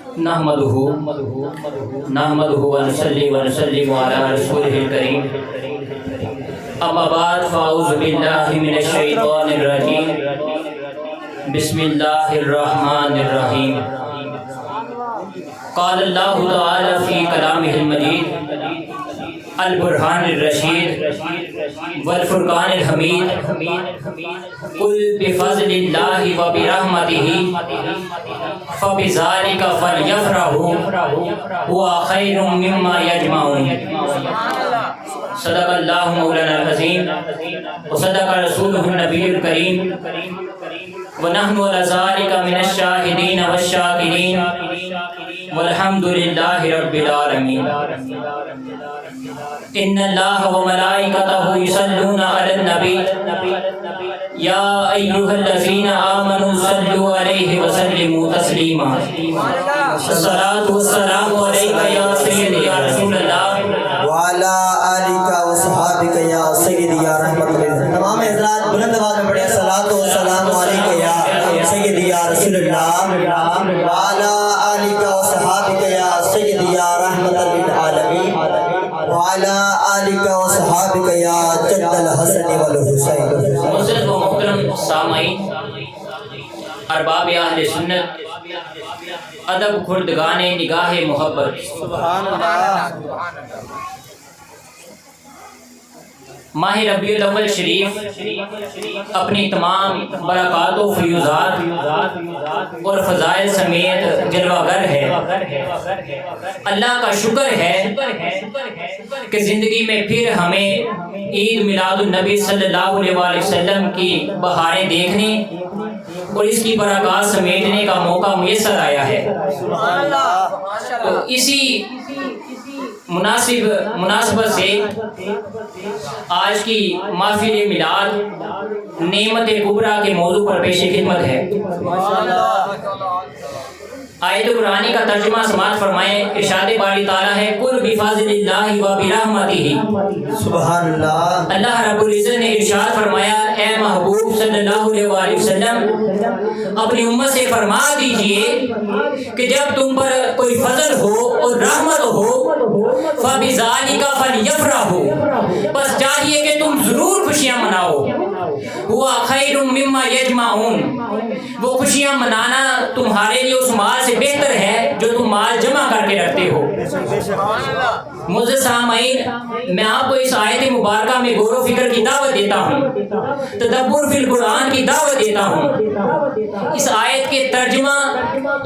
نحمده ونصلي ونسلم على رسوله الكريم اما بعد فاعوذ بالله من الشيطان الرجيم بسم الله الرحمن الرحيم قال الله تعالى في كلامه المجيد البرهان الرشيد والفرقان الحميد قل بفضل الله وبرحمته فبذلك فليفرحوا هو خير مما يجمعون صدق الله مولانا العظيم وصدق رسوله النبي الكريم ونحن على ذلك من الشاهدين والشاكرين والحمد لله رب العالمين ان الله وملائكته يصلون على النبي يا ايها الذين امنوا صلوا عليه وسلموا تسليما الصلاة والسلام عليك يا سيدي يا رسول الله وعلى آلك وصحابك يا سيدي يا رحمت اللہ. تمام حضرات بلند آواز میں پڑھیں الصلاۃ والسلام علیک یا سیدی یا رسول اللہ وعلى آلك وصحابك يا سيدي يا رحمت للعالمین وعلى آلك وصحابك يا جد الحسن والحسین. معزز و محترم سامعین، ارباب اہل سنت، ادب خردگان نگاہ محبت، سبحان اللہ. ماہ ربیع الاول شریف اپنی تمام برکات و فیوزات اور فضائل سمیت جلوہ گر ہے. اللہ کا شکر ہے کہ زندگی میں پھر ہمیں عید میلاد النبی صلی اللہ علیہ وآلہ وسلم کی بہاریں دیکھنے اور اس کی برکات سمیٹنے کا موقع میسر آیا ہے. تو اسی مناسبت سے آج کی محفل میلاد نعمت کبریٰ کے موضوع پر پیش خدمت ہے. آیت قرآنی کا ترجمہ سماعت فرمائیں. ارشاد باری تعالیٰ ہے قل بفضل اللہ وبرحمتہ. سبحان اللہ. اللہ رب العزت نے ارشاد فرمایا اے محبوب صلی اللہ علیہ وآلہ وسلم اپنی امت سے فرما دیجئے کہ جب تم پر کوئی فضل ہو اور رحمت ہو فَبِذَلِكَ فَلْيَفْرَحُوا، بس چاہیے کہ تم ضرور خوشیاں مناؤ. ہوا خیر مما یجمعون، وہ خوشیاں منانا تمہارے لیے اس مال سے بہتر ہے جو تم مال جمع کر کے رکھتے ہو. معزز سامعین، میں آپ کو اس آیت مبارکہ میں غور و فکر کی دعوت دیتا ہوں، تدبر فی القرآن کی دعوت دیتا ہوں. اس آیت کے ترجمہ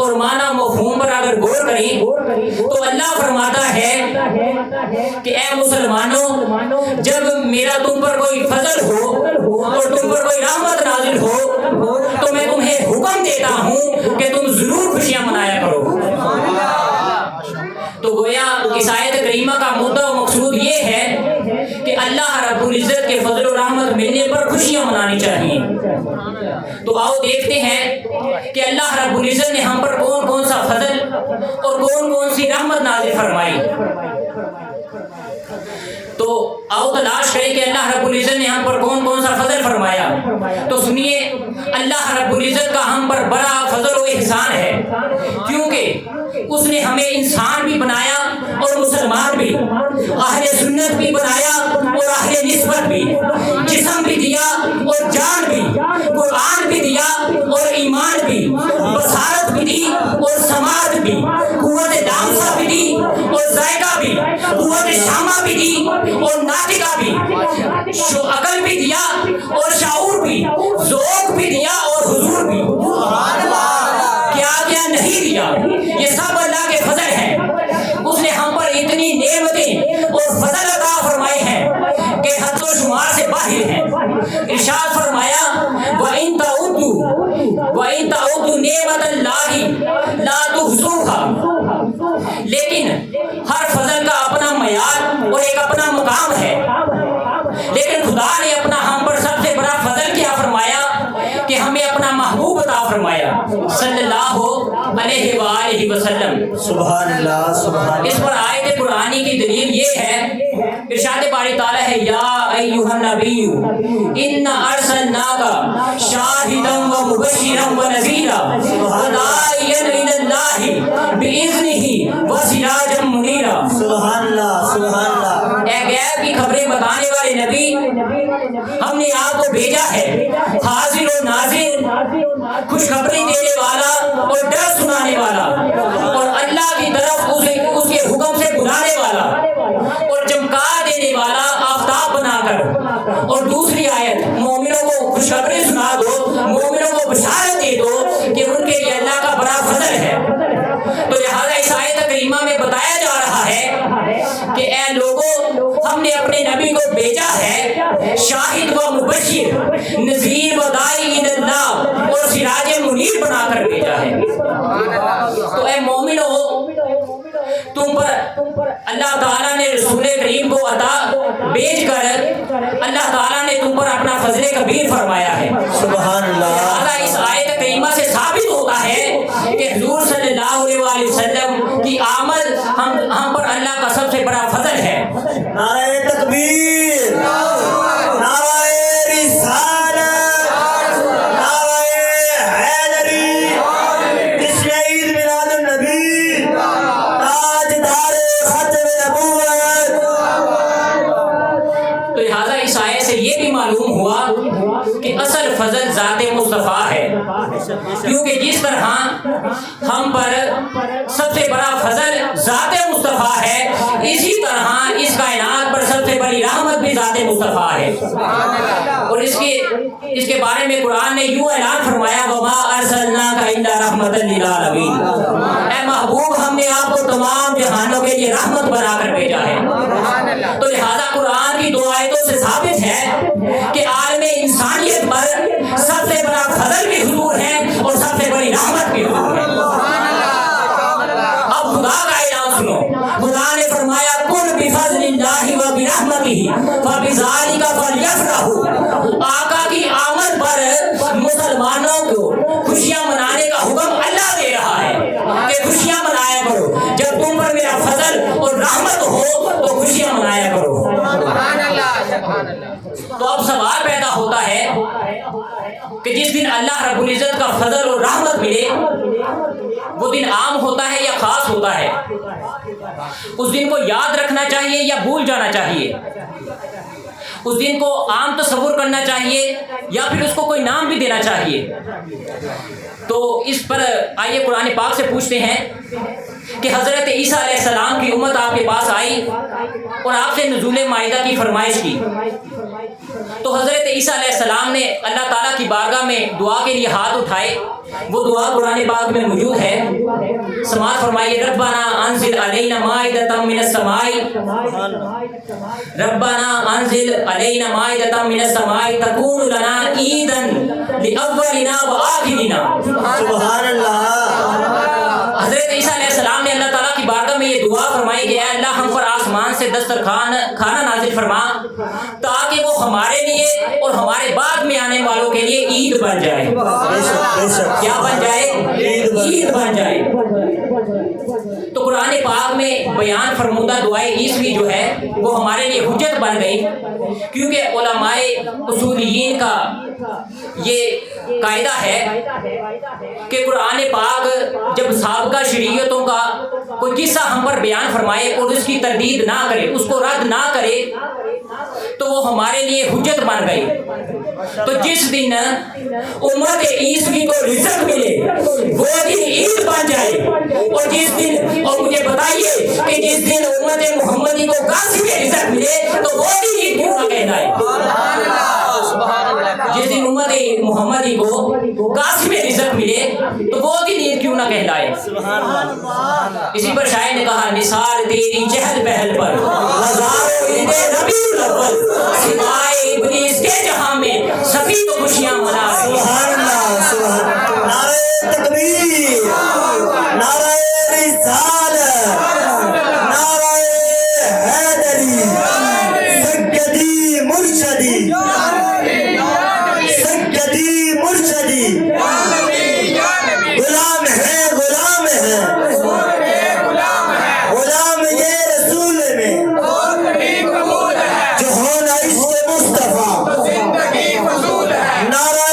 اور معنی مفہوم پر اگر غور کریں تو اللہ فرماتا ہے کہ اے مسلمانوں، جب میرا تم پر کوئی فضل ہو اور تم پر کوئی رحمت نازل ہو تو میں تمہیں حکم دیتا ہوں کہ تم ضرور خوشیاں منایا کرو. تو گویا اس آیت کریمہ کا مدعا و مقصود یہ ہے کہ اللہ رب العزت کے فضل و رحمت ملنے پر خوشیاں منانی چاہیے. تو آؤ دیکھتے ہیں کہ اللہ رب العزت نے ہم پر کون کون سا فضل اور کون کون سی رحمت نازل فرمائی. تو آؤ تلاش کریں کہ اللہ رب العزت نے ہم پر کون کون سا فضل فرمایا. تو سنیے، اللہ رب العزت کا ہم پر بڑا فضل و احسان ہے، کیونکہ اس نے ہمیں انسان بھی بنایا اور مسلمان بھی، اہل سنت بھی بنایا اور اہل نسبت بھی، جسم بھی دیا اور جان بھی، قرآن بھی دیا اور ایمان بھی، بصارت بھی دی اور سماعت بھی، قوت دامسا بھی دی اور ذائقہ بھی، قوت شامہ بھی دی اور ناطقہ بھی، عقل بھی دیا اور شعور بھی، ذوق بھی دیا اور حضور بھی. کیا کیا نہیں دیا، یہ سب اللہ کے فضل ہے. اس نے ہم پر اتنی نعمتیں اور فضل عطا فرمائے ہیں کہ حد و شمار سے باہر ہیں. ارشاد فرمایا وَإِن تَعُدُّوا نِعْمَتَ اللَّهِ لَا تُحْصُوهَا، لیکن ہر فضل کا اپنا معیار اور ایک اپنا مقام ہے. لیکن خدا نے اپنا ہم پر سب سے بڑا فضل کیا فرمایا کہ ہمیں اپنا محبوب عطا فرمایا صلی اللہ علیہ وآلہ وسلم. سبحان اللہ. سبحان اللہ. اس پر آیت قرآنی کی دلیل یہ ہے، ارشاد باری تعالیٰ ہے یا ایھا النبی انا ارسلناک شاہدا و مبشرا و نذیرا وداعیا الی اللہ بِإِذْنِهِ وَسِرَاجًا مُنِيرًا۔ سبحان اللہ سبحان اللہ۔ اے غیب کی خبریں بتانے والے نبی، ہم نے آپ کو بھیجا ہے حاضر و ناظر، خوشخبری دینے والا اور ڈر سنانے والا، اور اللہ کی طرف اس کے حکم سے بلانے والا، اور چمکا دینے والا آفتاب بنا کر۔ اور دوسری آیت، مومنوں کو خوشخبری سنا دو، مومنوں کو بشارت دے دو کہ ان کے لیے اللہ کا بڑا فضل ہے۔ تو لہذا اس آیت کریمہ میں بتایا جا رہا ہے کہ اے لوگوں، ہم نے اپنے نبی کو بھیجا ہے شاہد و مبشر، نذیر و داعی الی اللہ اور سراج منیر بنا کر بھیجا ہے۔ تو اے مومنو، تم پر اللہ تعالیٰ نے رسول کریم کو عطا بھیج کر اللہ تعالیٰ نے تم پر اپنا فضل کبیر فرمایا ہے۔ سبحان اللہ۔ لہذا اس آیت کریمہ سے ثابت ہوتا ہے کہ حضور صلی اللہ علیہ وسلم کی آمد ہم پر اللہ کا سب سے بڑا فضل ہے۔ نعرہ تکبیر، نعرہ رسالت، نعرہ حیدری، جشن عید میلاد النبی، تاجدار ختم نبوت۔ تو لہذا اس آیت سے یہ بھی معلوم ہوا کہ اصل فضل ذات مصطفیٰ ہے، کیونکہ جس طرح ہم پر سب سے بڑا فضل ذات مصطفیٰ ہے، اسی طرح اس کائنات پر سب سے بڑی رحمت بھی ذات مصطفیٰ ہے۔ اور اس کے بارے میں قرآن نے یوں اعلان فرمایا، وَمَا أَرْسَلْنَاكَ إِلَّا رَحْمَةً لِلْعَالَمِينَ، اے محبوب ہم نے آپ کو تمام جہانوں کے لیے رحمت بنا کر بھیجا ہے۔ تو لہذا قرآن کی دو آیتوں سے ثابت ہے کہ عالم انسانیت پر سب سے بڑا فضل بھی حضور ہے اور سب سے بڑی رحمت بھی حضور ہے۔ اب خدا کا اعلان سنو، خدا نے فرمایا قُلْ بِفَضْلِ اللَّهِ وَبِرَحْمَتِهِ فَبِذَلِكَ فَلْيَفْرَحُوا۔ آقا کی آمد پر مسلمانوں کو خوشیاں منانے کا حکم اللہ دے رہا ہے کہ خوشیاں منایا کرو، جب تم پر میرا فضل اور رحمت ہو تو خوشیاں منایا کرو۔ تو اب سوال پیدا ہوتا ہے کہ جس دن اللہ رب العزت کا فضل اور رحمت ملے، وہ دن عام ہوتا ہے یا خاص ہوتا ہے؟ اس دن کو یاد رکھنا چاہیے یا بھول جانا چاہیے؟ اس دن کو عام تصور کرنا چاہیے یا پھر اس کو کوئی نام بھی دینا چاہیے؟ تو اس پر آئیے قرآن پاک سے پوچھتے ہیں کہ حضرت عیسیٰ علیہ السلام کی امت آپ کے پاس آئی اور آپ سے نزول مائدہ کی فرمائش کی، تو حضرت عیسیٰ علیہ السلام نے اللہ تعالیٰ کی بارگاہ میں دعا کے لیے ہاتھ اٹھائے۔ وہ دعا قرآن پاک میں موجود ہے، سماعت فرمائیے، ربنا انزل علینا مائدۃ من السماء، ربنا انزل علینا مائدۃ من السماء تکون لنا عیدا لاولنا وآخرنا۔ سبحان اللہ۔ حضرت عیسیٰ علیہ السلام نے اللہ تعالیٰ کی بارگاہ میں یہ دعا فرمائی کہ اے اللہ ہم پر آسمان سے دسترخوان کھانا نازل فرما تاکہ وہ ہمارے لیے اور ہمارے بعد میں آنے والوں کے لیے عید بن جائے۔ کیا بن جائے؟ عید بن جائے۔ تو قرآن پاک میں بیان فرمودہ دعائے عیسوی جو ہے وہ ہمارے لیے حجت بن گئی، کیونکہ علماء اصولیین کا یہ قاعدہ ہے کہ قرآن پاک جب سابقہ شریعتوں کا کوئی قصہ ہم پر بیان فرمائے اور اس کی تردید نہ کرے، اس کو رد نہ کرے، تو وہ ہمارے لیے حجت بن گئی۔ تو جس دن امت عیسوی کو رزق ملے وہ دن عید بن جائے، اور جس دن، اور مجھے بتائیے کہ جس دن امت محمدی کو قاسم رزق ملے تو وہ دن عید کیوں نہ کہلائے؟ جس دن امت محمدی کو قاسم رزق ملے تو وہ دن عید کیوں نہ کہلائے؟ اسی پر شاعر نے کہا، نثار تیری چہل پہل پر ہزاروں عید ربیع الاول، سوائے ابلیس کے جہاں میں سبھی تو خوشیاں منا رہے ہیں۔ سبحان اللہ، سبحان اللہ۔ نعرہ تکبیر، نعرہ رسالت، نعرہ حیدری، سیدی مرشدی، سیدی مرشدی، غلام ہے، غلام ہے، غلام یہ رسول میں جو ہونا عشق مصطفیٰ، نعرہ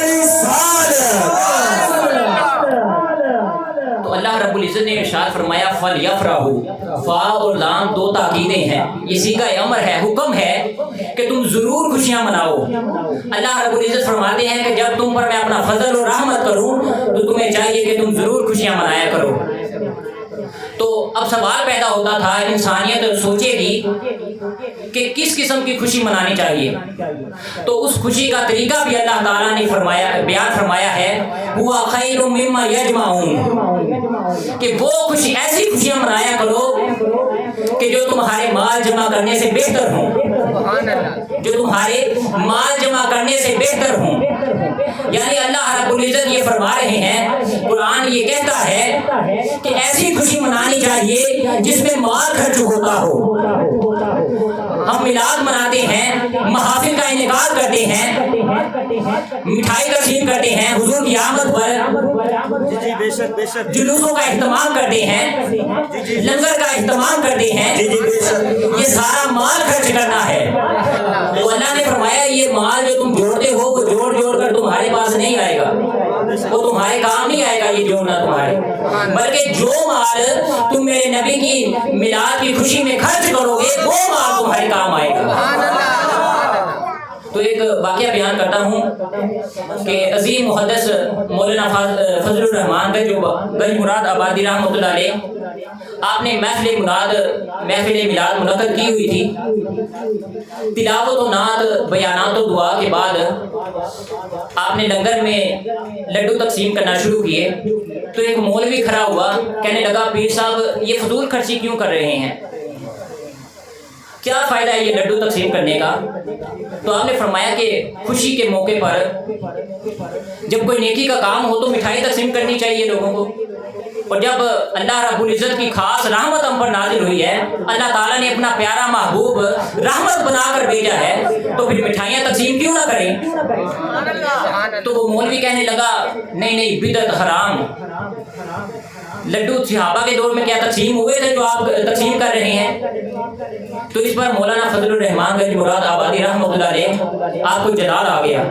رسالت، العزت نے ارشاد فرمایا فلیفرحوا، فا اور لام دو تاکیدیں ہیں، یہ صیغہ امر ہے، حکم ہے کہ تم ضرور خوشیاں مناؤ۔ اللہ رب العزت فرماتے ہیں کہ جب تم پر میں اپنا فضل اور رحمت کروں تو تمہیں چاہیے کہ تم ضرور خوشیاں منایا کرو۔ تو اب سوال پیدا ہوتا تھا، انسانیت سوچے گی کہ کس قسم کی خوشی منانی چاہیے، تو اس خوشی کا طریقہ بھی اللہ تعالیٰ نے بیان فرمایا ہے، ہوا خیر مما یجمعون، کہ وہ خوشی ایسی خوشیاں منایا کرو کہ جو تمہارے مال جمع کرنے سے بہتر ہوں، جو تمہارے مال جمع کرنے سے بہتر ہوں۔ یعنی اللہ رب العزت یہ فرما رہے ہیں، قرآن یہ کہتا ہے کہ ایسی خوشی منانی چاہیے جس میں مال خرچ ہوتا ہو۔ ہم میلاد مناتے ہیں، محافل کا انعقاد کرتے ہیں، مٹھائی تقسیم کرتے ہیں، حضور کی آمد پر جلوسوں کا اہتمام کرتے ہیں، لنگر کا اہتمام کرتے ہیں، یہ سارا مال خرچ کرنا ہے۔ تو اللہ نے فرمایا یہ مال جو تم جوڑتے ہو وہ جوڑ جوڑ کر تمہارے پاس نہیں آئے گا، وہ تمہارے کام نہیں آئے گا یہ جوڑنا تمہارے، بلکہ جو مال تم میرے نبی کی میلاد کی خوشی میں خرچ کرو گے وہ مال تمہارے کام آئے گا۔ تو ایک واقعہ بیان کرتا ہوں کہ عظیم محدث مولانا فضل الرحمان گنج مراد آبادی رحمۃ اللہ علیہ، آپ نے محفل میلاد منعقد کی ہوئی تھی۔ تلاوت و نعت، بیانات و دعا کے بعد آپ نے لنگر میں لڈو تقسیم کرنا شروع کیے، تو ایک مولوی کھڑا ہوا، کہنے لگا پیر صاحب یہ فضول خرچی کیوں کر رہے ہیں، کیا فائدہ ہے یہ لڈو تقسیم کرنے کا؟ تو آپ نے فرمایا کہ خوشی کے موقع پر جب کوئی نیکی کا کام ہو تو مٹھائی تقسیم کرنی چاہیے لوگوں کو، اور جب اللہ رب العزت کی خاص رحمت ہم پر نازل ہوئی ہے، اللہ تعالیٰ نے اپنا پیارا محبوب رحمت بنا کر بھیجا ہے، تو پھر مٹھائیاں تقسیم کیوں نہ کریں؟ تو وہ مولوی کہنے لگا نہیں بدعت حرام، لڈو صحابہ کے دور میں کیا تقسیم ہوئے تھے جو آپ تقسیم کر رہے ہیں؟ تو اس پر مولانا فضل الرحمان گنج مراد آبادی رحمۃ اللہ علیہ آپ کو جلال آ گیا،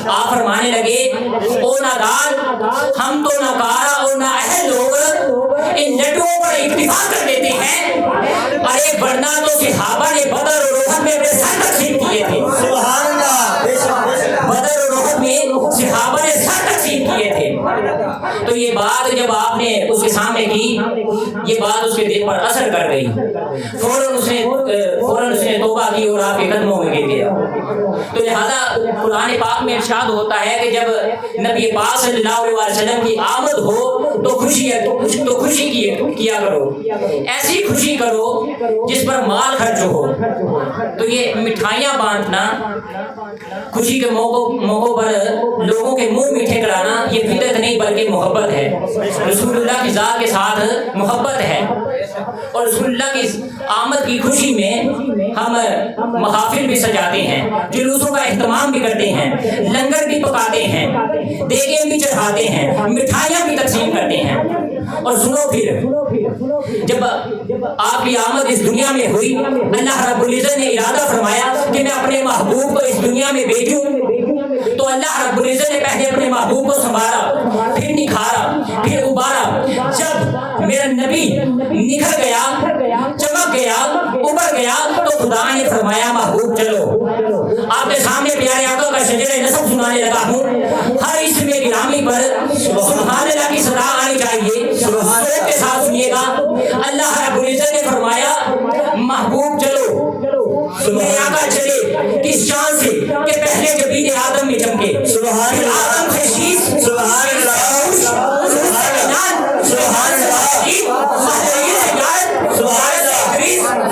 آپ فرمانے لگے او نادان، ہم تو ناکارہ اور نااہل لوگ ان لڈوؤں پر اکتفا کر دیتے ہیں، ارے ورنہ تو صحابہ نے بدر اور احد میں اپنے سر تقسیم کیے تھے، سبحان اللہ، بدر اور احد میں صحابہ نے سر تقسیم کیے تھے۔ تو یہ بات جب آپ نے اس کے سامنے کی، یہ بات اس کے دل پر اثر کر گئی، فوراً اس نے توبہ کی اور آپ کے قدموں میں گر گیا۔ تو لہذا قرآن پاک میں ارشاد ہوتا ہے کہ جب نبی پاک صلی اللہ علیہ وسلم کی آمد ہو تو خوشی کیا کرو، ایسی خوشی کرو جس پر مال خرچ ہو۔ تو یہ مٹھائیاں بانٹنا، خوشی کے موقعوں پر لوگوں کے منہ میٹھے کرانا، یہ بدعت نہیں بلکہ محبت ہے، رسول اللہ کی ذات کے ساتھ محبت ہے۔ اور رسول اللہ کی آمد کی خوشی میں ہم محافل بھی سجاتے ہیں، جلوسوں کا اہتمام بھی کرتے ہیں، لنگر بھی پکاتے ہیں، دیگیں بھی چڑھاتے ہیں، مٹھائیاں بھی تقسیم کرتے ہیں۔ اور سنو پھر جب آپ کی آمد اس دنیا میں ہوئی، اللہ رب العزت نے ارادہ فرمایا کہ میں اپنے محبوب کو اس دنیا میں بھیجوں، تو اللہ رب العزت نے پہلے اپنے محبوب کو سنبھالا، پھر نکھارا، پھر ابارا۔ جب میرا نبی نکھر گیا، چمک گیا، ابھر گیا، تو خدا نے فرمایا محبوب چلو آپ کے سامنے پیارے آقا کا شجرہ نسب سنانے لگا ہوں، ہر اسم گرامی پر سبحان اللہ کی صدا آنی چاہیے، سبحان کے ساتھ سنیے گا۔ اللہ رب العزت نے فرمایا محبوب چلو، میرے آقا چلے کس شان سے کہ پہلے جبین آدم میں چمکے، سبحان اللہ، آدم سے شیش، سبحان اللہ، سبحان اللہ، سبحان اللہ، سبحان اللہ،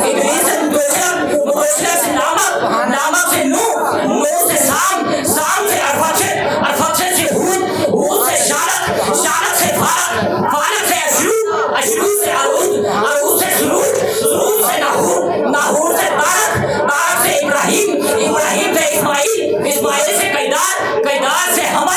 ادریس سے مبشر، مبشر سے نامک، نامک سے نوح، نوح سے سام، سام سے ارفاکشن، ارفاکشن سے ہود، ہود سے شارک، شارک سے فارق، فارق سے اشروق، اشروق سے عروج، عروج سے سرود، سرود سے ناہور، ناہور سے تارک، تارک سے ابراہیم، ابراہیم سے اسماعیل، اسماعیل سے قیدار، قیدار سے حمل،